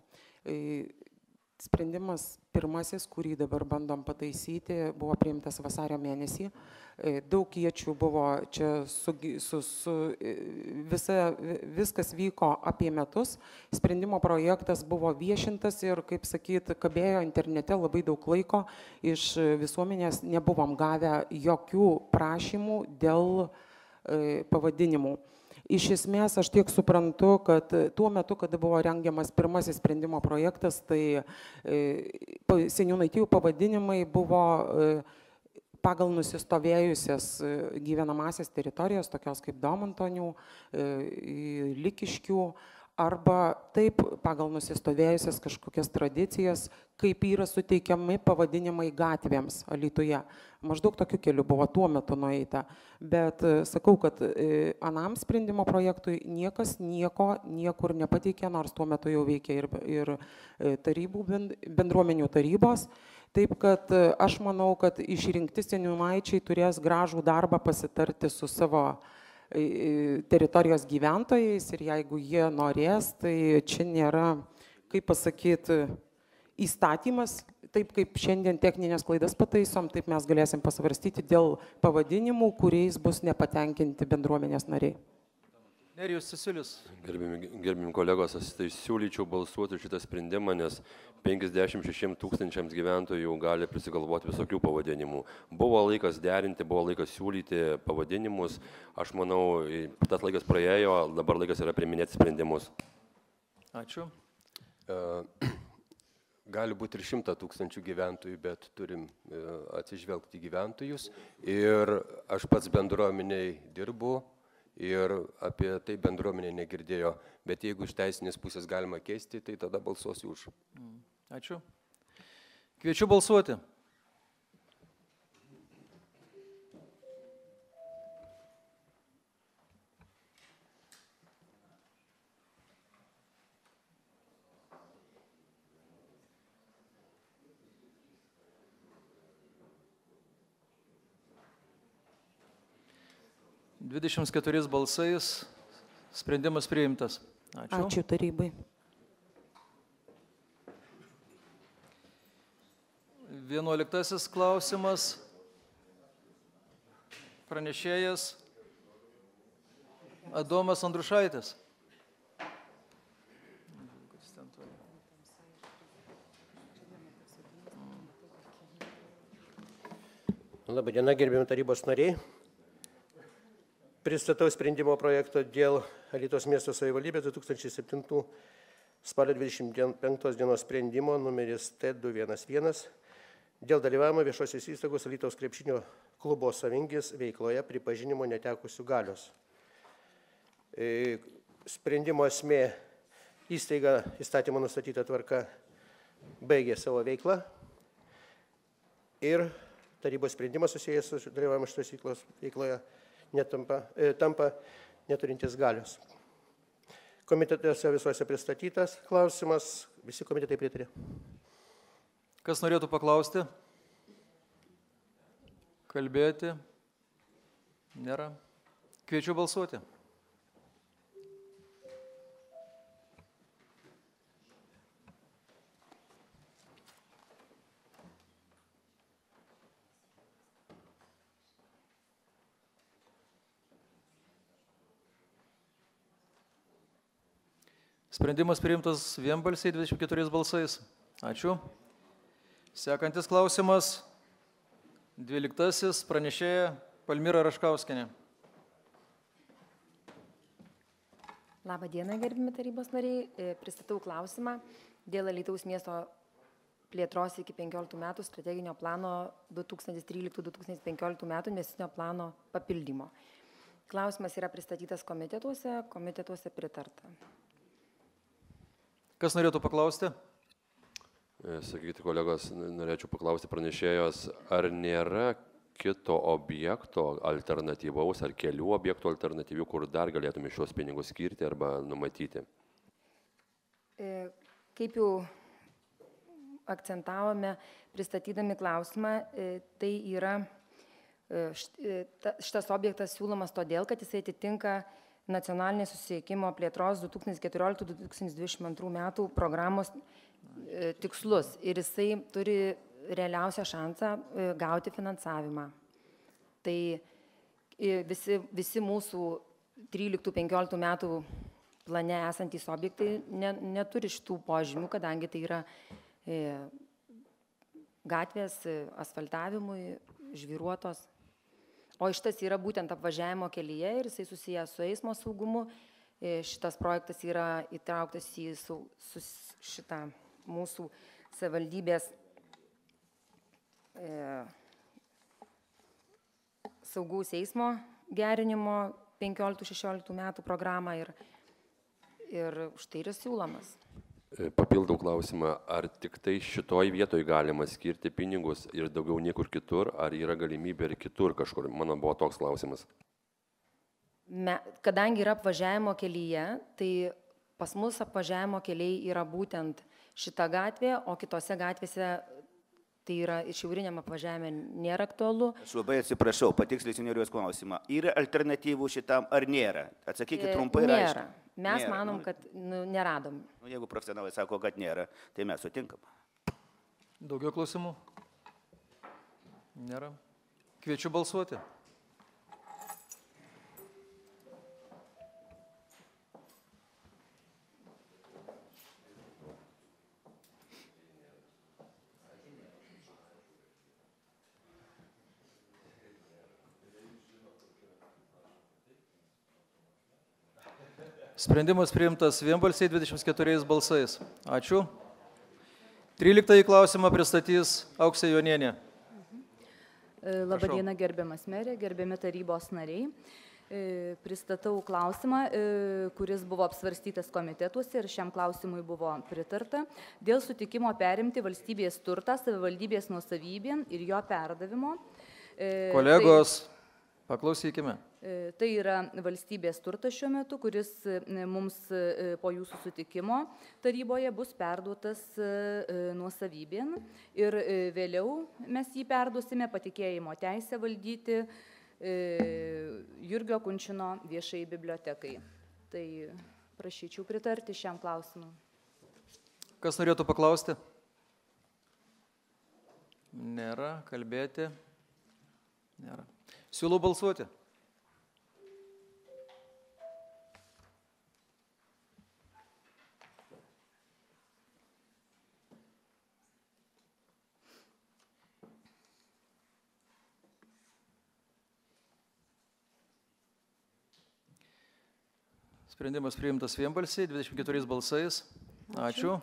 Sprendimas pirmasis, kurį dabar bandom pataisyti, buvo priimtas vasario mėnesį. Daug iečių buvo čia, viskas vyko apie metus. Sprendimo projektas buvo viešintas ir, kaip sakyt, kabėjo internete labai daug laiko. Iš visuomenės nebuvom gavę jokių prašymų dėl pavadinimų. Iš esmės, aš tiek suprantu, kad tuo metu, kada buvo rengiamas pirmasis sprendimo projektas, tai seniūnaitijų pavadinimai buvo pagal nusistovėjusias gyvenamąsias teritorijas, tokios kaip Domantonių, Likiškių, arba taip pagal nusistovėjusias kažkokias tradicijas, kaip yra suteikiami pavadinimai gatvėms Alytuje. Maždaug tokiu keliu buvo tuo metu nueita. Bet sakau, kad anam sprendimo projektui niekas niekur nepateikė, nors tuo metu jau veikia ir tarybų, bendruomenių tarybos. Taip kad aš manau, kad išrinkti seniūnaičiai turės gražų darbą pasitarti su savo teritorijos gyventojais ir jeigu jie norės, tai čia nėra, kaip pasakyti, įstatymas, taip kaip šiandien techninės klaidas pataisom, taip mes galėsim pasvarstyti dėl pavadinimų, kuriais bus nepatenkinti bendruomenės nariai. Nerijus Cesiulis. Gerbimi kolegos, aš tai siūlyčiau balsuoti šitą sprendimą, nes 56 000 gyventojų gali prisigalvoti visokių pavadinimų. Buvo laikas derinti, buvo laikas siūlyti pavadinimus. Aš manau, tas laikas praėjo, dabar laikas yra priiminėti sprendimus. Ačiū. Gali būti ir 100 000 gyventojų, bet turim atsižvelgti gyventojus. Ir aš pats bendruomeniai dirbu. Ir apie tai bendruomenė negirdėjo, bet jeigu iš teisinės pusės galima keisti, tai tada balsuosiu už. Ačiū. Kviečiu balsuoti. Dvidešimt 24 balsais sprendimas priimtas. Ačiū. Ačiū tarybai. 11 klausimas. Pranešėjas Adomas Andrušaitis. Labadiena, gerbiami tarybos nariai. Pristatau sprendimo projektą dėl Alytaus miesto savivaldybės 2007 spalio 25 dienos sprendimo numeris T211 dėl dalyvavimo viešosios įstaigos Alytaus krepšinio klubo Savingis veikloje pripažinimo netekusių galios. Sprendimo esmė: įstaiga įstatymo nustatyta tvarka baigė savo veiklą ir tarybos sprendimas susijęs su dalyvavimu šitos veikloje tampa neturintis galios. Komitetuose visuose pristatytas klausimas, visi komitetai pritarė. Kas norėtų paklausti? Kalbėti? Nėra. Kviečiu balsuoti. Sprendimas priimtas vienbalsiai 24 balsais. Ačiū. Sekantis klausimas. 12. Pranešėja Palmira Raškauskienė. Labą dieną, gerbimi tarybos nariai. Pristatau klausimą dėl Alytaus miesto plėtros iki 15 metų strateginio plano 2013-2015 metų investicinio plano papildymo. Klausimas yra pristatytas komitetuose pritarta. Kas norėtų paklausti? Sakykite, kolegos, norėčiau paklausti pranešėjos, ar nėra kito objekto alternatyvaus ar kelių objektų alternatyvių, kur dar galėtume šios pinigus skirti arba numatyti? Kaip jau akcentavome pristatydami klausimą, tai yra šitas objektas siūlomas todėl, kad jisai atitinka nacionalinės susisiekimo plėtros 2014-2022 metų programos tikslus ir jisai turi realiausią šansą gauti finansavimą. Tai visi mūsų 13-15 metų plane esantys objektai neturi šitų požymių, kadangi tai yra gatvės asfaltavimui, žvyruotos. O šitas yra būtent apvažiavimo kelyje ir jisai susijęs su eismo saugumu. Šitas projektas yra įtrauktas į šitą mūsų savivaldybės saugaus eismo gerinimo 15-16 metų programą ir štai yra siūlomas. Papildau klausimą, ar tik tai šitoj vietoj galima skirti pinigus ir daugiau niekur kitur, ar yra galimybė ir kitur kažkur? Mano buvo toks klausimas. Kadangi yra apvažiavimo kelyje, tai pas mus apvažiavimo keliai yra būtent šita gatvė, o kitose gatvėse Tai yra šiauriniam apvažiavime nėra aktualu. Aš labai atsiprašau, patikslinsiu nerijos klausimą. Yra alternatyvų šitam ar nėra? Atsakykit trumpai ir aiškiai. Nėra. Mes manom, kad neradom. Jeigu profesionalai sako, kad nėra, tai mes sutinkam. Daugiau klausimų? Nėra. Kviečiu balsuoti. Sprendimas priimtas vienbalsiai 24 balsais. Ačiū. 13 klausimą pristatys Auksė Jonienė. Labadiena, gerbiamas merė, gerbiami tarybos nariai. Pristatau klausimą, kuris buvo apsvarstytas komitetuose ir šiam klausimui buvo pritarta dėl sutikimo perimti valstybės turtą savivaldybės nuosavybėn ir jo perdavimo. Kolegos, paklausykime. Tai yra valstybės turtas šiuo metu, kuris mums po jūsų sutikimo taryboje bus perduotas nuosavybėn ir vėliau mes jį perduosime patikėjimo teisę valdyti Jurgio Kunčino viešai bibliotekai. Tai prašyčiau pritarti šiam klausimui. Kas norėtų paklausti? Nėra, kalbėti? Nėra. Siūlau balsuoti. Sprendimas priimtas vienbalsiai, 24 balsais. Ačiū.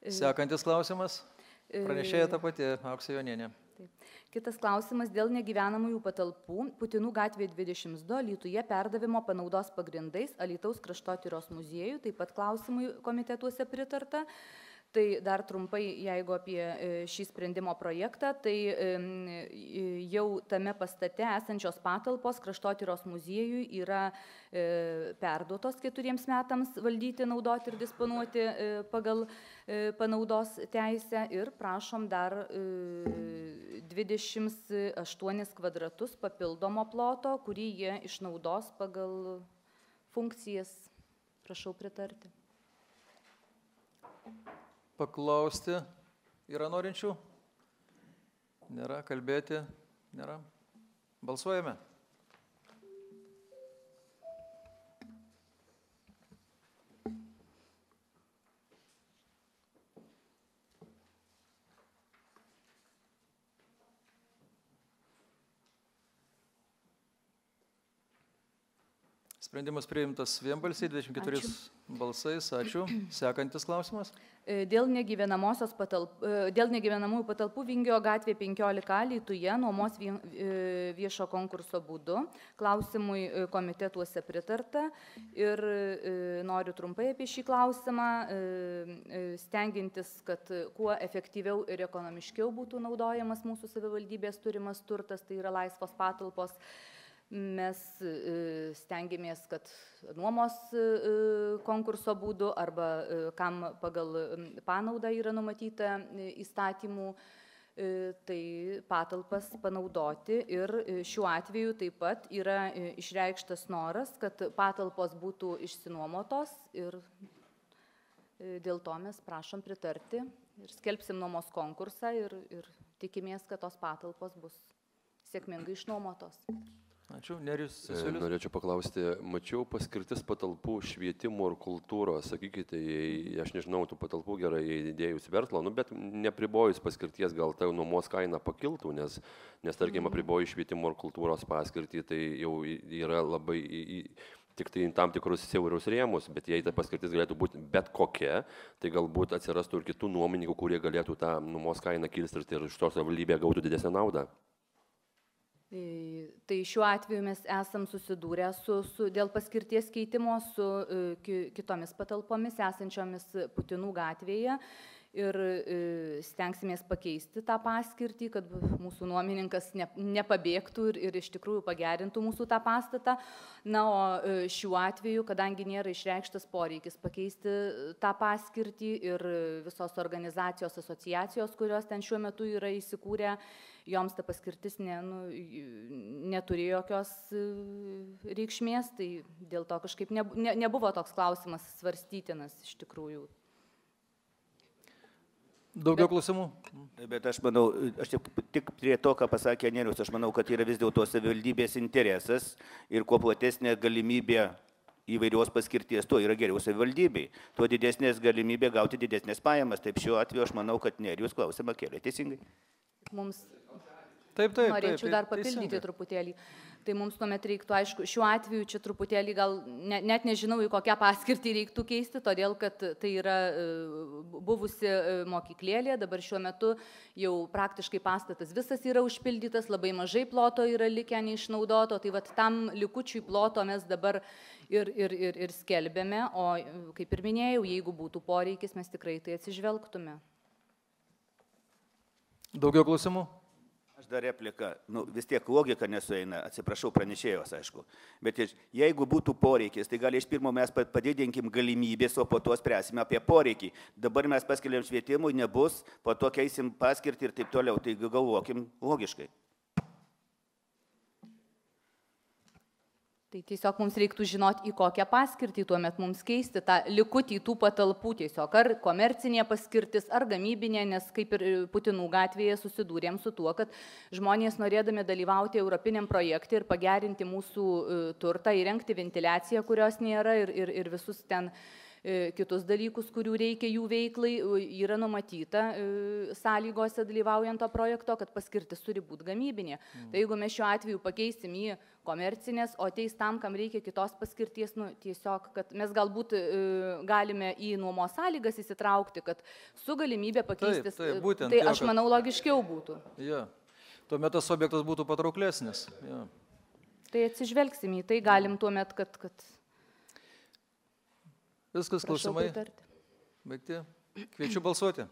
Sekantis klausimas. Pranešėja ta pati, Auksė Jonienė. Kitas klausimas dėl negyvenamųjų patalpų Putinų gatvė 22 Alytuje perdavimo panaudos pagrindais Alytaus kraštotyros muziejui, taip pat klausimui komitetuose pritarta. Tai dar trumpai, jeigu apie šį sprendimo projektą, tai jau tame pastate esančios patalpos kraštotyros muziejui yra perduotos 4 metams valdyti, naudoti ir disponuoti pagal panaudos teisę ir prašom dar 28 kvadratus papildomo ploto, kurį jie išnaudos pagal funkcijas. Prašau pritarti. Paklausti. Yra norinčių? Nėra. Kalbėti? Nėra. Balsuojame. Sprendimas priimtas vienbalsiai, 24 balsais. Ačiū. Sekantis klausimas. Dėl negyvenamųjų patalpų Vingio gatvė 15 Alytuje nuomos viešo konkurso būdu. Klausimui komitetuose pritarta ir noriu trumpai apie šį klausimą, stengiantis, kad kuo efektyviau ir ekonomiškiau būtų naudojamas mūsų savivaldybės turimas turtas, tai yra laisvos patalpos. Mes stengiamės, kad nuomos konkurso būdu arba kam pagal panaudą yra numatyta įstatymų, tai patalpas panaudoti ir šiuo atveju taip pat yra išreikštas noras, kad patalpos būtų išsinuomotos ir dėl to mes prašom pritarti ir skelbsim nuomos konkursą ir tikimės, kad tos patalpos bus sėkmingai išnuomotos. Ačiū. Nerijus Cesiulis. Norėčiau paklausti, mačiau paskirtis patalpų švietimo ir kultūros. Sakykite, jei, aš nežinau, tų patalpų gerai įdėjus verslo, bet nepribojus paskirties gal ta nuomos kaina pakiltų, nes tarkim, apribojus švietimo ir kultūros paskirtį, tai jau yra labai tik tai tam tikrus siaurius rėmus, bet jei ta paskirtis galėtų būti bet kokia, tai galbūt atsirastų ir kitų nuomininkų, kurie galėtų tą nuomos kainą kilstirti ir iš to savivaldybė gautų didesnę naudą. Tai šiuo atveju mes esam susidūrę dėl paskirties keitimo su kitomis patalpomis esančiomis Putinų gatvėje ir stengsimės pakeisti tą paskirtį, kad mūsų nuomininkas nepabėgtų ir iš tikrųjų pagerintų mūsų tą pastatą. Na, o šiuo atveju, kadangi nėra išreikštas poreikis pakeisti tą paskirtį ir visos organizacijos, asociacijos, kurios ten šiuo metu yra įsikūrę, joms ta paskirtis neturi jokios reikšmės, tai dėl to kažkaip nebuvo toks klausimas svarstytinas iš tikrųjų. Daugiau klausimų? Bet aš manau, aš tik prie to, ką pasakė Nerius, aš manau, kad yra vis dėlto savivaldybės interesas ir kuo platesnė galimybė įvairios paskirties, tuo yra geriau savivaldybei. Tuo didesnės galimybė gauti didesnės pajamas. Taip šiuo atveju aš manau, kad Nerius klausimą kėlė teisingai. Mums Taip, norėčiau dar papildyti truputėlį. Tai mums tuomet reiktų, aišku, šiuo atveju čia truputėlį gal net nežinau, į kokią paskirtį reiktų keisti, todėl kad tai yra buvusi mokyklėlė, dabar šiuo metu jau praktiškai pastatas visas yra užpildytas, labai mažai ploto yra likę neišnaudoto, tai vat tam likučiui ploto mes dabar ir skelbėme, o kaip ir minėjau, jeigu būtų poreikis, mes tikrai tai atsižvelgtume. Daugiau klausimų? Aš dar repliką, vis tiek logika nesueina, atsiprašau pranešėjos, aišku, bet jeigu būtų poreikis, tai gal iš pirmo mes padidinkim galimybės, o po to spręsime apie poreikį. Dabar mes paskelbėm švietimui, nebus, po to keisim paskirtį ir taip toliau, tai galvokim logiškai. Tai tiesiog mums reiktų žinoti, į kokią paskirtį tuomet mums keisti tą likutį tų patalpų tiesiog, ar komercinė paskirtis, ar gamybinė, nes kaip ir Putinų gatvėje susidūrėm su tuo, kad žmonės norėdami dalyvauti europiniam projekte ir pagerinti mūsų turtą, įrengti ventiliaciją, kurios nėra ir visus ten kitus dalykus, kurių reikia jų veiklai, yra numatyta sąlygose dalyvaujant to projekto, kad paskirtis turi būti gamybinė. Tai jeigu mes šiuo atveju pakeisim į komercinės, o ateis tam, kam reikia kitos paskirties, tiesiog, kad mes galbūt galime į nuomos sąlygas įsitraukti, kad su galimybė pakeisti, tai aš manau logiškiau būtų. Ja. Tuomet tas objektas būtų patrauklesnis. Ja. Tai atsižvelgsim į tai, galim tuomet, kad Viskas, klausimai. Baigti. Kviečiu balsuoti.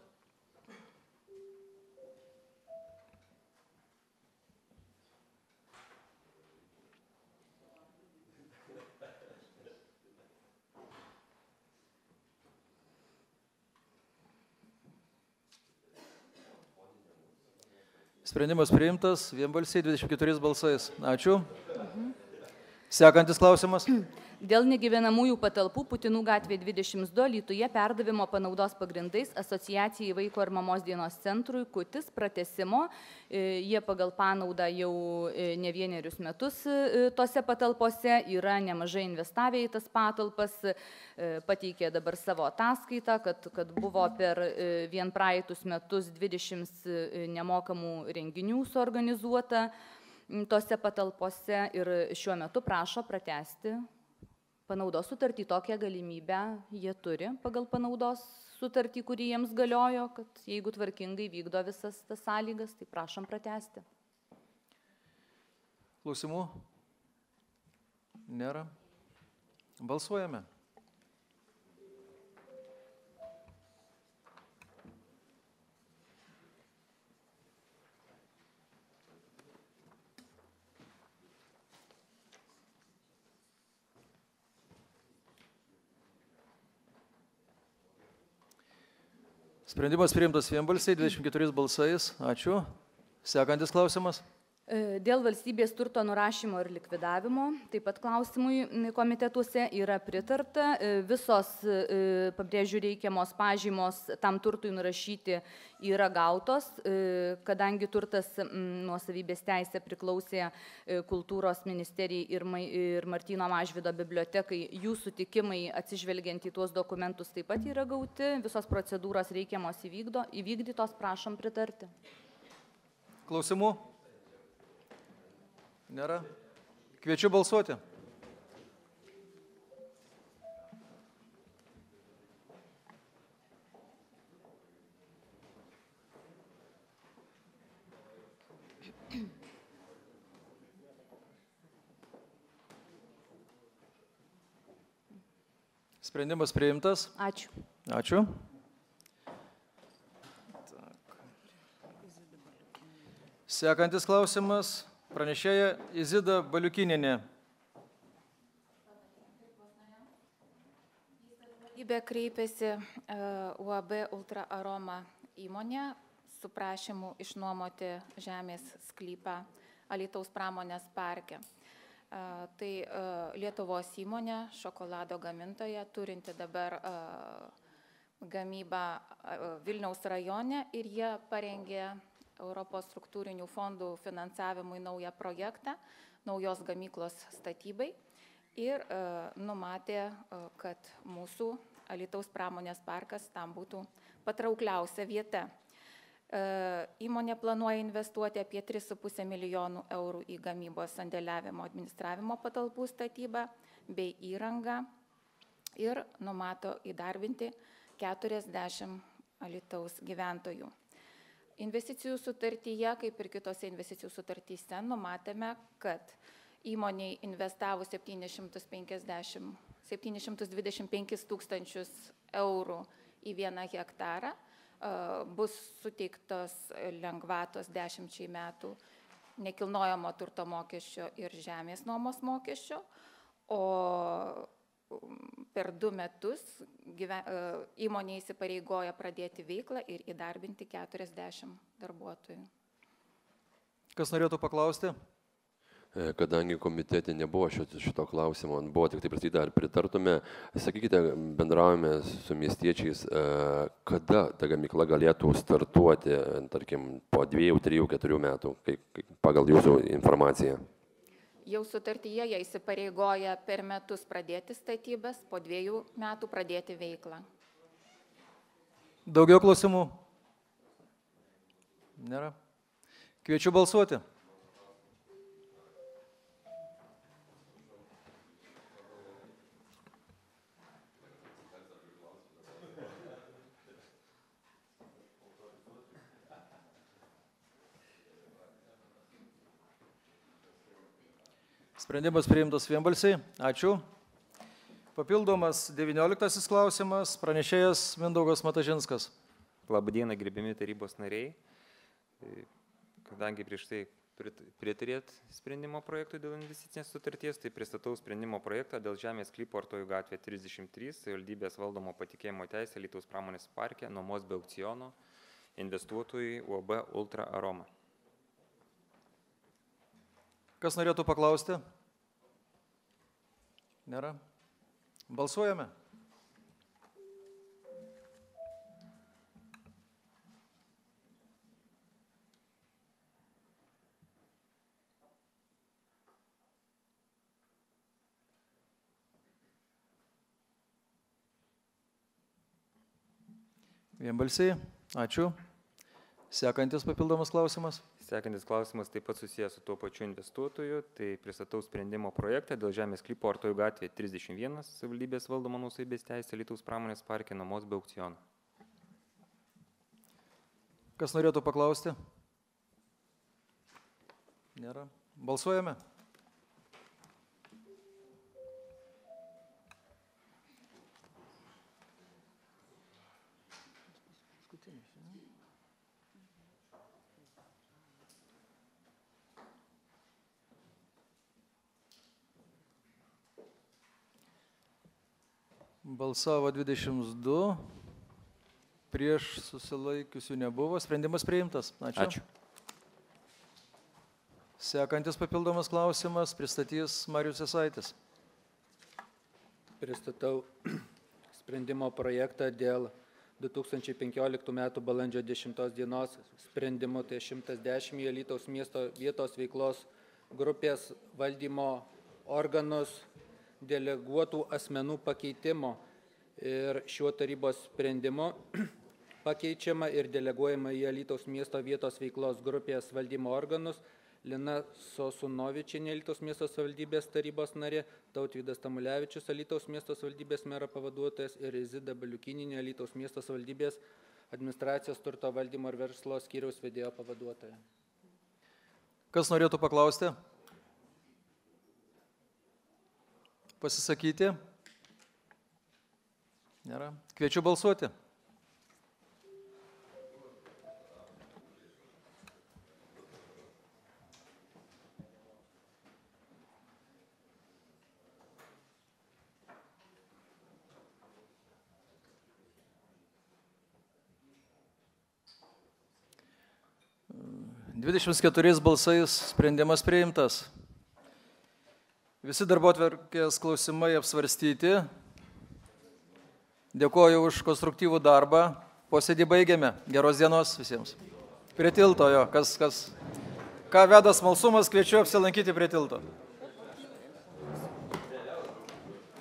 Sprendimas priimtas, vienbalsiai 24 balsais. Ačiū. Sekantis klausimas. Dėl negyvenamųjų patalpų Putinų gatvė 22 Alytuje perdavimo panaudos pagrindais asociacijai Vaiko ir mamos dienos centrui Kutis pratęsimo. Jie pagal panaudą jau ne vienerius metus tose patalpose, yra nemažai investavę į tas patalpas, pateikė dabar savo ataskaitą, kad buvo per vien praeitus metus 20 nemokamų renginių suorganizuota tose patalpose ir šiuo metu prašo pratęsti panaudos sutartį. Tokią galimybę jie turi pagal panaudos sutartį, kurį jiems galiojo, kad jeigu tvarkingai vykdo visas tas sąlygas, tai prašom pratęsti. Klausimų? Nėra. Balsuojame. Sprendimas priimtas vienbalsiai, 24 balsais. Ačiū. Sekantis klausimas. Dėl valstybės turto nurašymo ir likvidavimo, taip pat klausimui komitetuose yra pritarta. Visos, pabrėžiu, reikiamos pažymos tam turtui nurašyti yra gautos, kadangi turtas nuosavybės teisė priklausė Kultūros ministerijai ir Martyno Mažvydo bibliotekai. Jų sutikimai atsižvelgiant į tuos dokumentus taip pat yra gauti. Visos procedūros reikiamos įvykdytos, prašom pritarti. Klausimų? Nėra. Kviečiu balsuoti. Sprendimas priimtas. Ačiū. Ačiū. Sekantis klausimas. Pranešėja Izida Baliukinienė. Valstybė kreipėsi UAB Ultra Aroma įmonė su prašymu išnuomoti žemės sklypą Alytaus pramonės parke. Tai Lietuvos įmonė, šokolado gamintoja, turinti dabar gamybą Vilniaus rajone ir jie parengė Europos struktūrinių fondų finansavimui naują projektą, naujos gamyklos statybai ir numatė, kad mūsų Alytaus pramonės parkas tam būtų patraukliausia vieta. Įmonė planuoja investuoti apie 3,5 milijonų eurų į gamybos sandėliavimo administravimo patalpų statybą bei įrangą ir numato įdarbinti 40 Alytaus gyventojų. Investicijų sutartyje, kaip ir kitose investicijų sutartyse, numatėme, kad įmoniai investavus 725 tūkstančius eurų į 1 hektarą bus suteiktos lengvatos 10 metų nekilnojamo turto mokesčio ir žemės nuomos mokesčio, o per 2 metus įmonė įsipareigoja pradėti veiklą ir įdarbinti 40 darbuotojų. Kas norėtų paklausti? Kadangi komitete nebuvo šito klausimo, buvo tik tai pristatyta, ar pritartume, sakykite, bendraujame su miestiečiais, kada ta gamykla galėtų startuoti, tarkim, po 2, 3, 4 metų, pagal jūsų informaciją? Jau sutartyje jie įsipareigoja per metus pradėti statybas, po 2 metų pradėti veiklą. Daugiau klausimų? Nėra. Kviečiu balsuoti. Sprendimas priimtas vienbalsiai. Ačiū. Papildomas 19 klausimas. Pranešėjas Mindaugas Matažinskas. Labadiena, gerbiami tarybos nariai. Kadangi prieš tai pritarėt sprendimo projektui dėl investicinės sutarties, tai pristatau sprendimo projektą dėl žemės sklypo Artojų gatvė 33, savivaldybės valdomo patikėjimo teisė Alytaus pramonės parke, nuomos be aukciono, investuotojui UAB Ultra Aroma. Kas norėtų paklausti? Nėra. Balsuojame. Vienbalsiai. Ačiū. Sekantis papildomas klausimas. Sekantis klausimas taip pat susijęs su tuo pačiu investuotoju, tai pristatau sprendimo projektą dėl žemės sklypo Artojų gatvė 31, savivaldybės valdoma nuosavybės teisė Alytaus pramonės parke, nuomos be aukciono. Kas norėtų paklausti? Nėra. Balsuojame. Balsavo 22, prieš susilaikiusių nebuvo, sprendimas priimtas. Ačiū. Sekantis papildomas klausimas pristatys Marijus Jasaitis. Pristatau sprendimo projektą dėl 2015 m. balandžio 10 dienos sprendimo, tai 110 Alytaus miesto vietos veiklos grupės valdymo organus deleguotų asmenų pakeitimo ir šiuo tarybos sprendimu pakeičiama ir deleguojama į Alytaus miesto vietos veiklos grupės valdymo organus Lina Sosunovičienė, Alytaus miesto savivaldybės tarybos narė, Tautvydas Tamulevičius, Alytaus miesto savivaldybės mero pavaduotojas ir Izida Baliukinienė, Alytaus miesto savivaldybės administracijos turto valdymo ir verslo skyriaus vedėjo pavaduotoja. Kas norėtų paklausti? Pasisakyti? Nėra. Kviečiu balsuoti. 24 balsais sprendimas priimtas. Visi darbotvarkės klausimai apsvarstyti. Dėkoju už konstruktyvų darbą. Posėdį baigiame. Geros dienos visiems. Prie tilto jo. Ką veda smalsumas, kviečiu apsilankyti prie tilto.